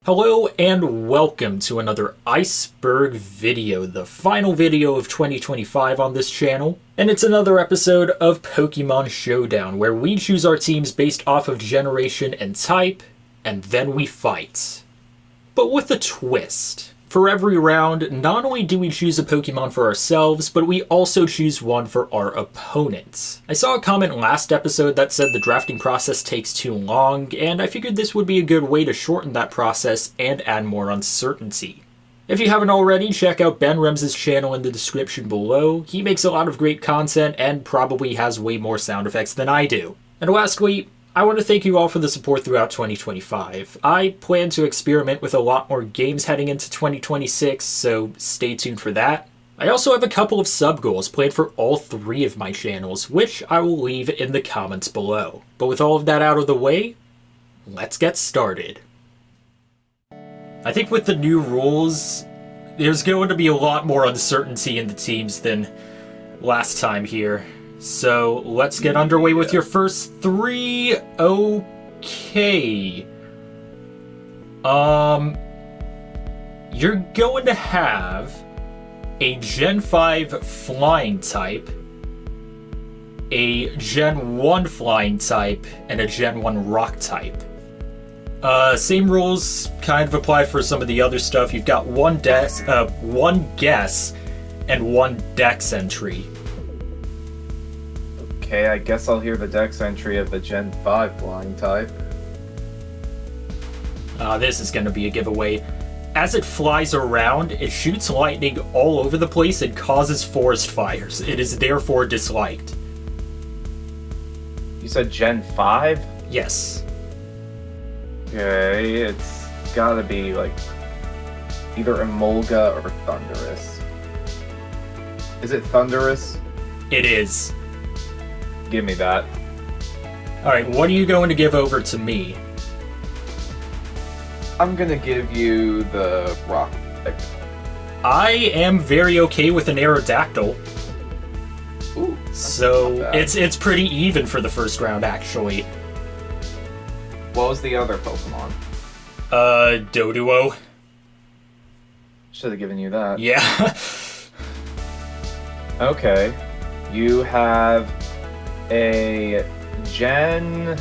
Hello and welcome to another Iceberg video, the final video of 2025 on this channel. And it's another episode of Pokemon Showdown, where we choose our teams based off of generation and type, and then we fight. But with a twist. For every round, not only do we choose a Pokemon for ourselves, but we also choose one for our opponents. I saw a comment last episode that said the drafting process takes too long, and I figured this would be a good way to shorten that process and add more uncertainty. If you haven't already, check out BenRhems' channel in the description below. He makes a lot of great content and probably has way more sound effects than I do. And lastly, I want to thank you all for the support throughout 2025. I plan to experiment with a lot more games heading into 2026, so stay tuned for that. I also have a couple of sub-goals planned for all three of my channels, which I will leave in the comments below. But with all of that out of the way, let's get started. I think with the new rules, there's going to be a lot more uncertainty in the teams than last time here. So let's get underway with your first three. Okay. You're going to have a Gen 5 flying type, a Gen 1 flying type, and a Gen 1 rock type. Same rules kind of apply for some of the other stuff. You've got one guess, and one dex entry. Okay, I guess I'll hear the dex entry of the Gen 5 flying type. This is going to be a giveaway. As it flies around, it shoots lightning all over the place and causes forest fires. It is therefore disliked. You said Gen 5? Yes. Okay, it's gotta be like either Emolga or Thundurus. Is it Thundurus? It is. Give me that. Alright, what are you going to give over to me? I'm gonna give you the rock type. I am very okay with an Aerodactyl. Ooh, so it's pretty even for the first round, actually. What was the other Pokemon? Doduo. Should have given you that. Yeah. Okay. You have a Gen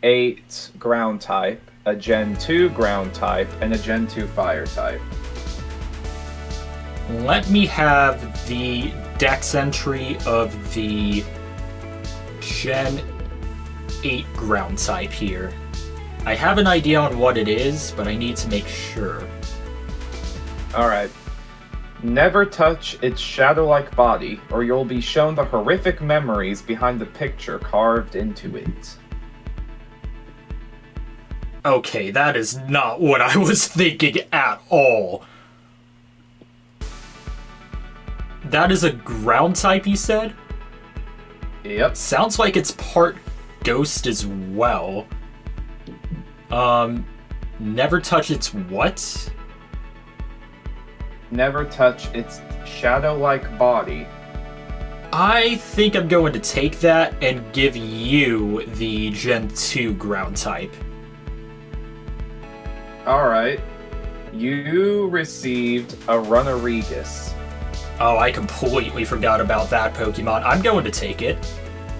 8 ground type, a Gen 2 ground type, and a Gen 2 fire type. Let me have the dex entry of the Gen 8 ground type here. I have an idea on what it is, but I need to make sure. Alright. Never touch its shadow-like body, or you'll be shown the horrific memories behind the picture carved into it. Okay, that is not what I was thinking at all. That is a ground type, you said? Yep. Sounds like it's part ghost as well. Never touch its what? Never touch its shadow-like body. I think I'm going to take that and give you the Gen 2 ground type. Alright. You received a Runerigus. Oh, I completely forgot about that Pokemon. I'm going to take it.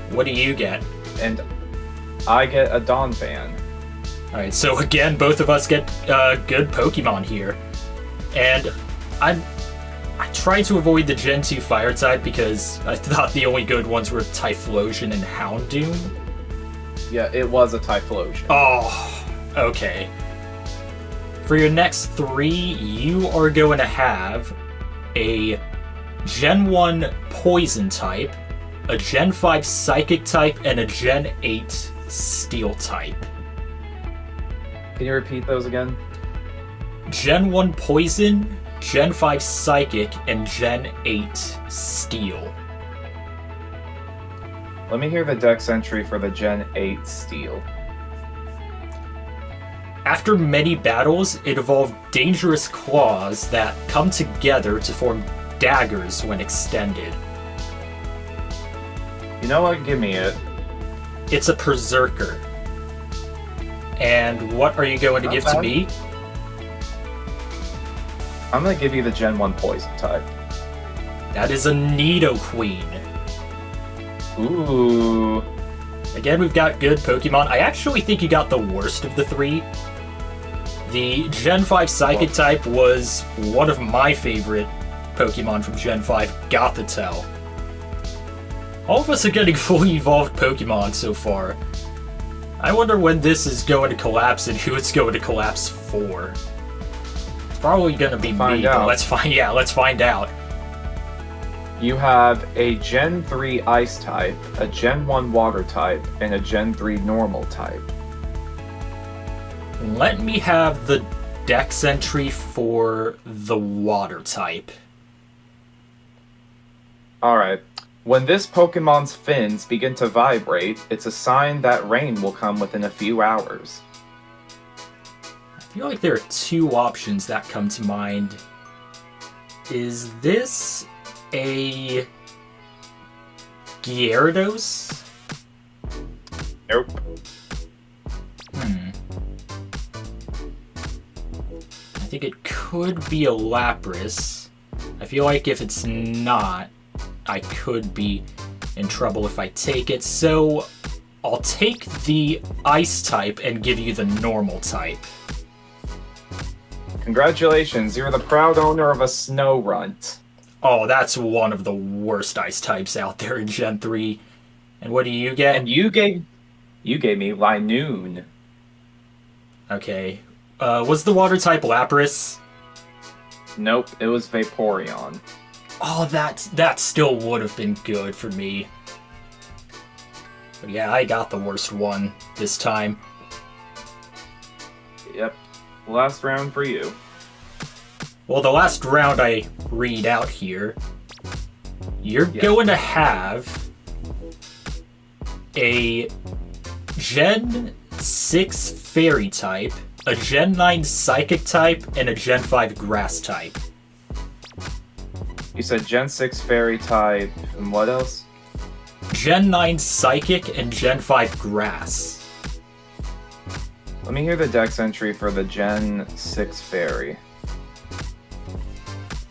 What do you get? And I get a Donphan. Alright, so again, both of us get good Pokemon here. And I tried to avoid the Gen 2 fire type because I thought the only good ones were Typhlosion and Houndoom. Yeah, it was a Typhlosion. Oh, okay. For your next three, you are going to have a Gen 1 Poison type, a Gen 5 Psychic type, and a Gen 8 Steel type. Can you repeat those again? Gen 1 Poison, Gen 5 Psychic, and Gen 8 Steel. Let me hear the dex entry for the Gen 8 Steel. After many battles, it evolved dangerous claws that come together to form daggers when extended. You know what? Give me it. It's a Berserker. And what are you going to Not give bad. to me? I'm gonna give you the Gen 1 Poison type. That is a Nidoqueen. Ooh. Again, we've got good Pokemon. I actually think you got the worst of the three. The Gen 5 Psychic type was one of my favorite Pokemon from Gen 5, Gothitelle. All of us are getting fully evolved Pokemon so far. I wonder when this is going to collapse and who it's going to collapse for. It's probably going to be me, but let's find out. You have a Gen 3 Ice type, a Gen 1 Water type, and a Gen 3 Normal type. Let me have the Dex entry for the Water type. Alright. When this Pokemon's fins begin to vibrate, it's a sign that rain will come within a few hours. I feel like there are two options that come to mind. Is this a Gyarados? Nope. I think it could be a Lapras. I feel like if it's not, I could be in trouble if I take it, so I'll take the Ice type and give you the Normal type. Congratulations, you're the proud owner of a Snorunt. Oh, that's one of the worst Ice types out there in Gen 3. And what do you get? And you gave me Linoon. Okay. Was the Water type Lapras? Nope, it was Vaporeon. Oh, that still would have been good for me. But yeah, I got the worst one this time. Yep. Last round for you. Well, the last round I read out here, you're going to have a Gen 6 Fairy type, a Gen 9 Psychic type, and a Gen 5 Grass type. You said Gen 6 Fairy type, and what else? Gen 9 Psychic and Gen 5 Grass. Let me hear the Dex entry for the Gen 6 Fairy.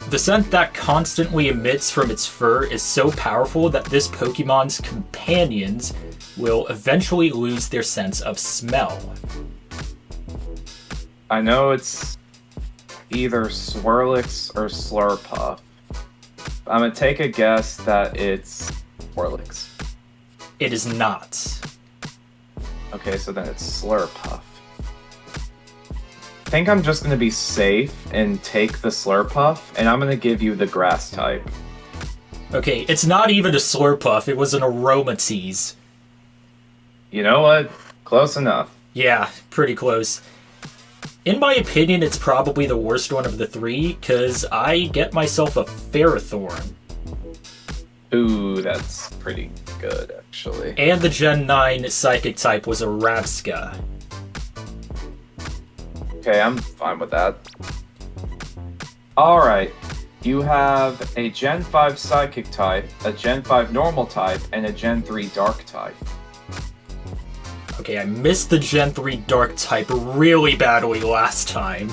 The scent that constantly emits from its fur is so powerful that this Pokemon's companions will eventually lose their sense of smell. I know it's either Swirlix or Slurpuff. I'm gonna take a guess that it's Swirlix. It is not. Okay, so then it's Slurpuff. I think I'm just gonna be safe and take the Slurpuff, and I'm gonna give you the Grass type. Okay, it's not even a Slurpuff, it was an Aromatisse. You know what? Close enough. Yeah, pretty close. In my opinion, it's probably the worst one of the three, because I get myself a Ferrothorn. Ooh, that's pretty good, actually. And the Gen 9 Psychic type was a Rabsca. Okay, I'm fine with that. Alright, you have a Gen 5 Psychic type, a Gen 5 Normal type, and a Gen 3 Dark type. Okay, I missed the Gen 3 Dark type really badly last time.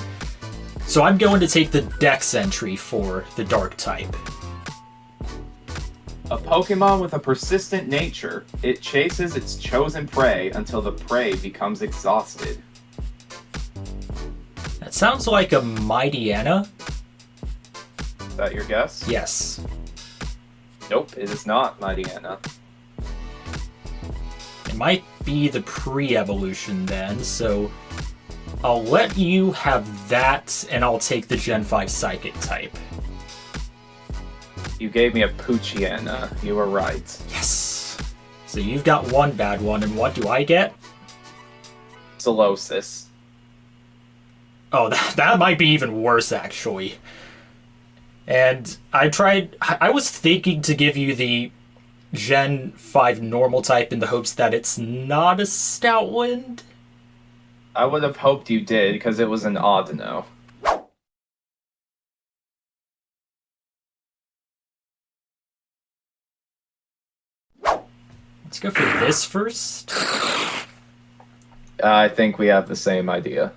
So I'm going to take the Dex entry for the Dark type. A Pokemon with a persistent nature, it chases its chosen prey until the prey becomes exhausted. That sounds like a Mightyena. Is that your guess? Yes. Nope, it is not Mightyena. It might be the pre-evolution then, so I'll let you have that, and I'll take the Gen 5 Psychic type. You gave me a Poochyena. You were right. Yes! So you've got one bad one, and what do I get? Solosis. Oh, that might be even worse, actually. And I was thinking to give you the Gen 5 Normal type in the hopes that it's not a Stoutland. I would have hoped you did, because it was an Audino. Let's go for this first. I think we have the same idea.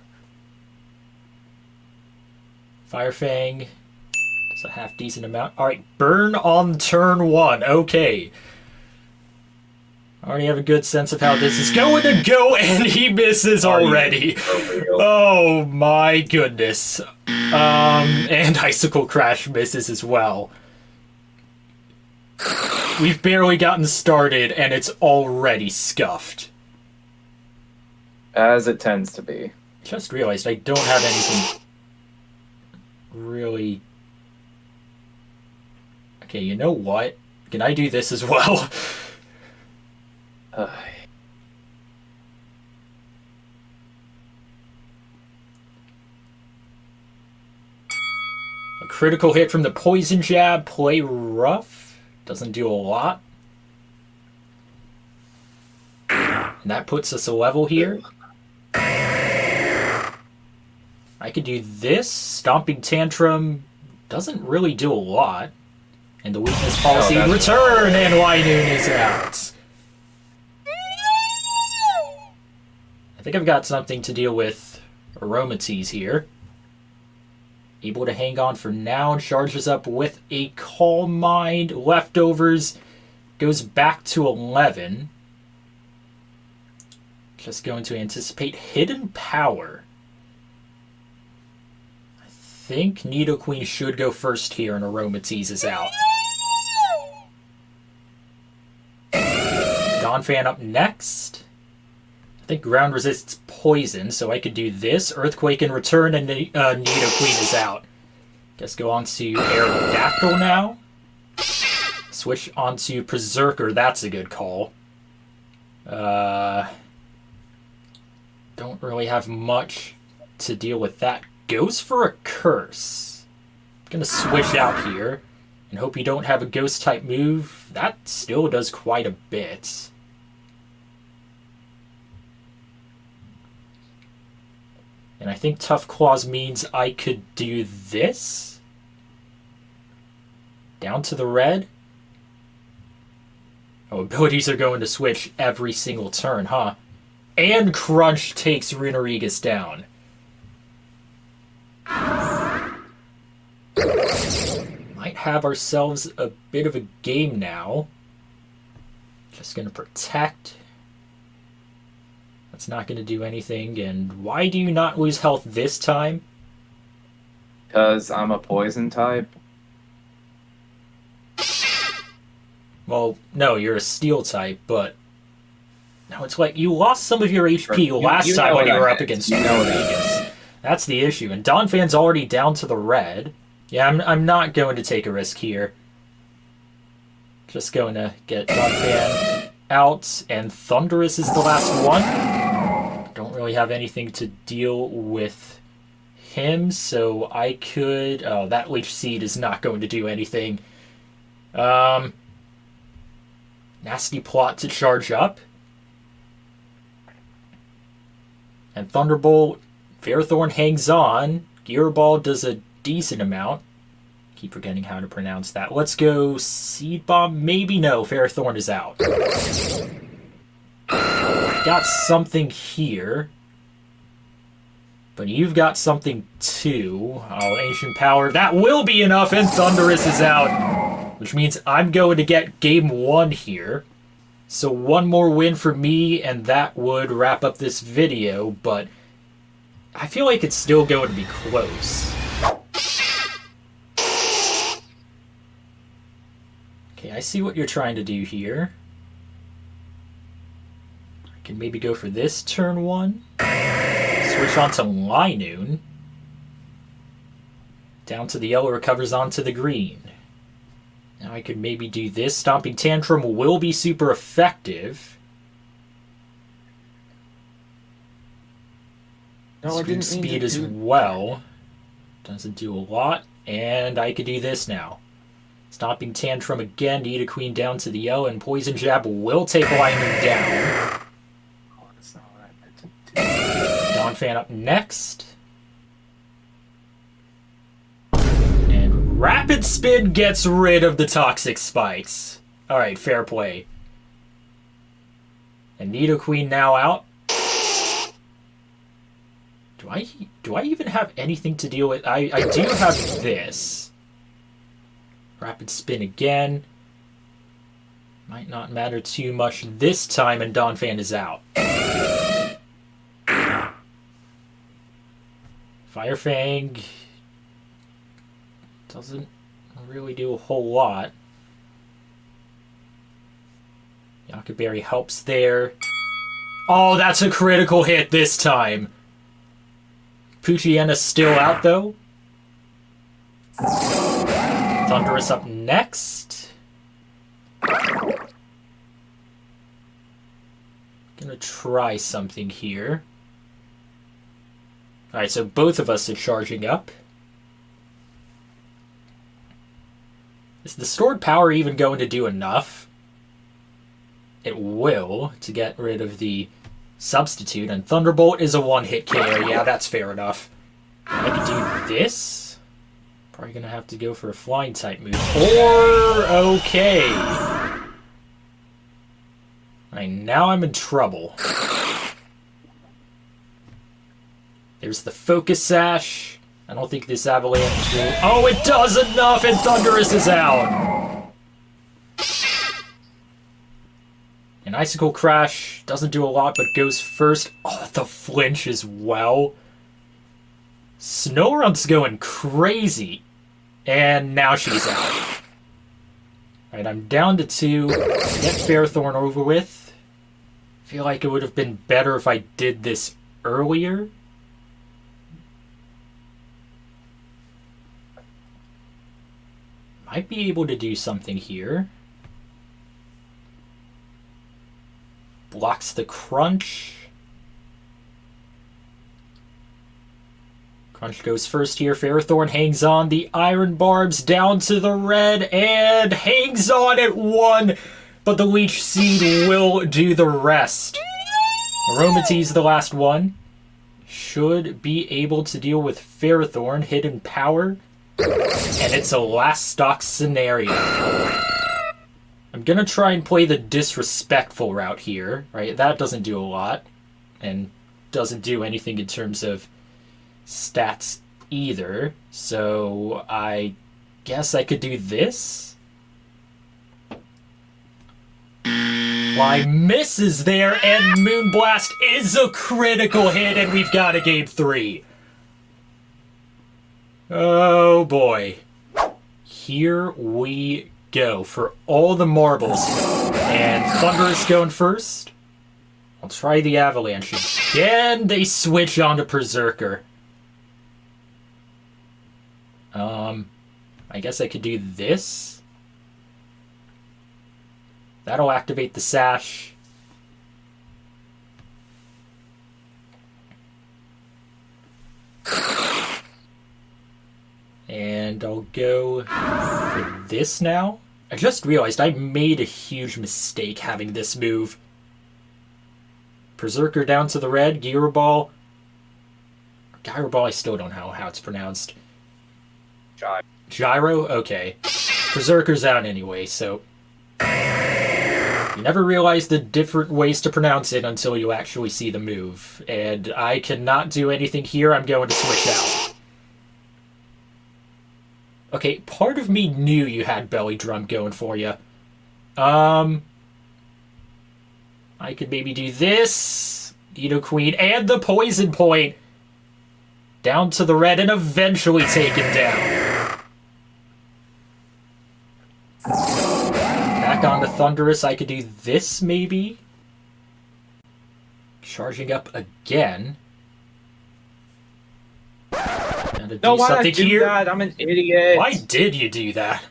Fire Fang does a half-decent amount. Alright, burn on turn 1. Okay. Already have a good sense of how this is going to go, and he misses already. Oh my goodness. And Icicle Crash misses as well. We've barely gotten started, and it's already scuffed. As it tends to be. Just realized I don't have anything really... Okay, you know what? Can I do this as well? A critical hit from the Poison Jab. Play rough. Doesn't do a lot. And that puts us a level here. I could do this. Stomping Tantrum doesn't really do a lot. And the weakness policy return, and Linoon is out. I think I've got something to deal with Aromatise here. Able to hang on for now, and charges up with a Calm Mind. Leftovers goes back to 11. Just going to anticipate Hidden Power. I think Nidoqueen should go first here, and Aromatise is out. Donphan up next. I think ground resists poison, so I could do this. Earthquake in return, and Nidoqueen is out. Guess go on to Aerodactyl now. Switch on to Berserker. That's a good call. Don't really have much to deal with that. Goes for a Curse. Gonna switch out here and hope you don't have a Ghost-type move. That still does quite a bit. And I think Tough Claws means I could do this. Down to the red. Oh, abilities are going to switch every single turn, huh? And Crunch takes Runerigus down. Might have ourselves a bit of a game now. Just gonna protect. That's not gonna do anything. And why do you not lose health this time? Because I'm a poison type. Well, no, you're a steel type, but... No, it's like you lost some of your HP last time when you were up against Runerigus. That's the issue. And Donphan's already down to the red. Yeah, I'm not going to take a risk here. Just going to get Donphan out, and Thundurus is the last one. Don't really have anything to deal with him, so I could... Oh, that Leech Seed is not going to do anything. Nasty Plot to charge up. And Thunderbolt, Ferrothorn hangs on. Gear Ball does a decent amount. Keep forgetting how to pronounce that. Let's go Seed Bomb. Maybe no. Ferrothorn is out. Got something here. But you've got something too. Oh, Ancient Power. That will be enough, and Thundurus is out. Which means I'm going to get game 1 here. So one more win for me, and that would wrap up this video, but I feel like it's still going to be close. Okay, I see what you're trying to do here. I can maybe go for this turn 1. Switch on to Linoon. Down to the yellow, recovers onto the green. Now I could maybe do this. Stomping Tantrum will be super effective. No, Scream Speed as well. Doesn't do a lot. And I could do this now. Stomping Tantrum again. Nidoqueen down to the yellow. And Poison Jab will take Linoon down. Oh, that's not what I meant to do. Donphan up next. And Rapid Spin gets rid of the Toxic Spikes. Alright, fair play. And Nidoqueen now out. Do I even have anything to deal with? I do have this. Rapid spin again. Might not matter too much this time, and Donphan is out. Fire Fang doesn't really do a whole lot. Yucca Berry helps there. Oh, that's a critical hit this time. Poochyena's still out, though. Thundurus up next. Gonna try something here. Alright, so both of us are charging up. Is the stored power even going to do enough? It will, to get rid of the substitute, and Thunderbolt is a one-hit KO. Yeah, that's fair enough. I could do this. Probably gonna have to go for a flying type move. Or okay. Alright, now I'm in trouble. There's the Focus Sash. I don't think this Avalanche will... Oh, it does enough, and Thundurus is out! An Icicle Crash doesn't do a lot, but goes first. Oh, the flinch as well. Snowrunt's going crazy. And now she's out. Alright, I'm down to 2. Get Ferrothorn over with. Feel like it would have been better if I did this earlier. Might be able to do something here. Blocks the Crunch. Crunch goes first here. Ferrothorn hangs on. The Iron Barbs down to the red and hangs on at 1. But the Leech Seed will do the rest. Aromatisse, the last one. Should be able to deal with Ferrothorn. Hidden Power. And it's a last stock scenario. I'm gonna try and play the disrespectful route here, right? That doesn't do a lot, and doesn't do anything in terms of stats either. So I guess I could do this. Fly misses there, and Moonblast is a critical hit, and we've got a game 3. Oh boy. Here we go for all the marbles. And Thundurus going first. I'll try the Avalanche again. They switch on to Berserker. I guess I could do this. That'll activate the Sash. And I'll go for this now. I just realized I made a huge mistake having this move. Berserker down to the red, Gyro Ball. Gyro Ball, I still don't know how it's pronounced. Gyro? Okay. Berserker's out anyway, so... You never realize the different ways to pronounce it until you actually see the move. And I cannot do anything here, I'm going to switch out. Okay, part of me knew you had Belly Drum going for you. I could maybe do this. Nidoqueen and the Poison Point. Down to the red and eventually taken down. Back on to Thundurus. I could do this maybe. Charging up again. No, why did I do that? I'm an idiot. Why did you do that?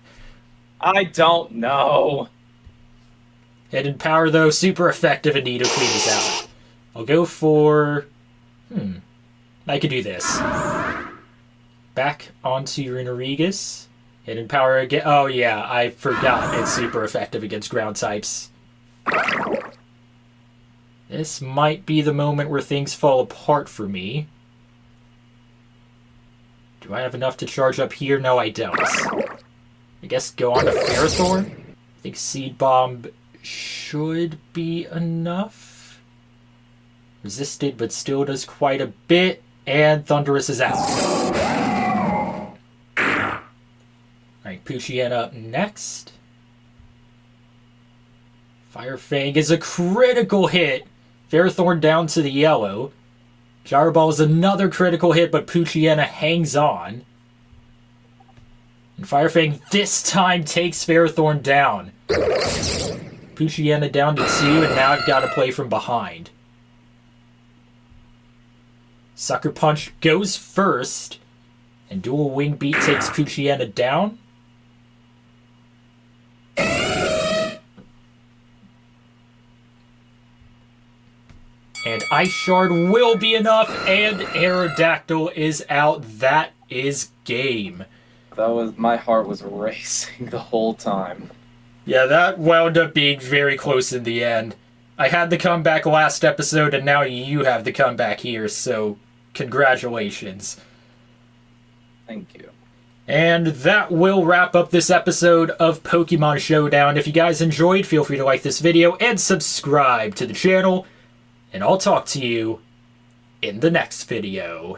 I don't know. Hidden Power, though, super effective, and Nidoqueen is out. I'll go for... I could do this. Back onto Runerigus. Hidden Power again. Oh, yeah, I forgot it's super effective against ground types. This might be the moment where things fall apart for me. Do I have enough to charge up here? No, I don't. I guess go on to Ferrothorn. I think Seed Bomb should be enough. Resisted, but still does quite a bit. And Thundurus is out. Alright, Poochyena up next. Fire Fang is a critical hit. Ferrothorn down to the yellow. Gyro Ball is another critical hit, but Poochyena hangs on. And Fire Fang this time takes Ferrothorn down. Poochyena down to 2, and now I've got to play from behind. Sucker Punch goes first, and Dual Wing Beat takes Poochyena down. And Ice Shard will be enough, and Aerodactyl is out. That is game. My heart was racing the whole time. Yeah, that wound up being very close in the end. I had the comeback last episode, and now you have the comeback here, so congratulations. Thank you. And that will wrap up this episode of Pokemon Showdown. If you guys enjoyed, feel free to like this video and subscribe to the channel. And I'll talk to you in the next video.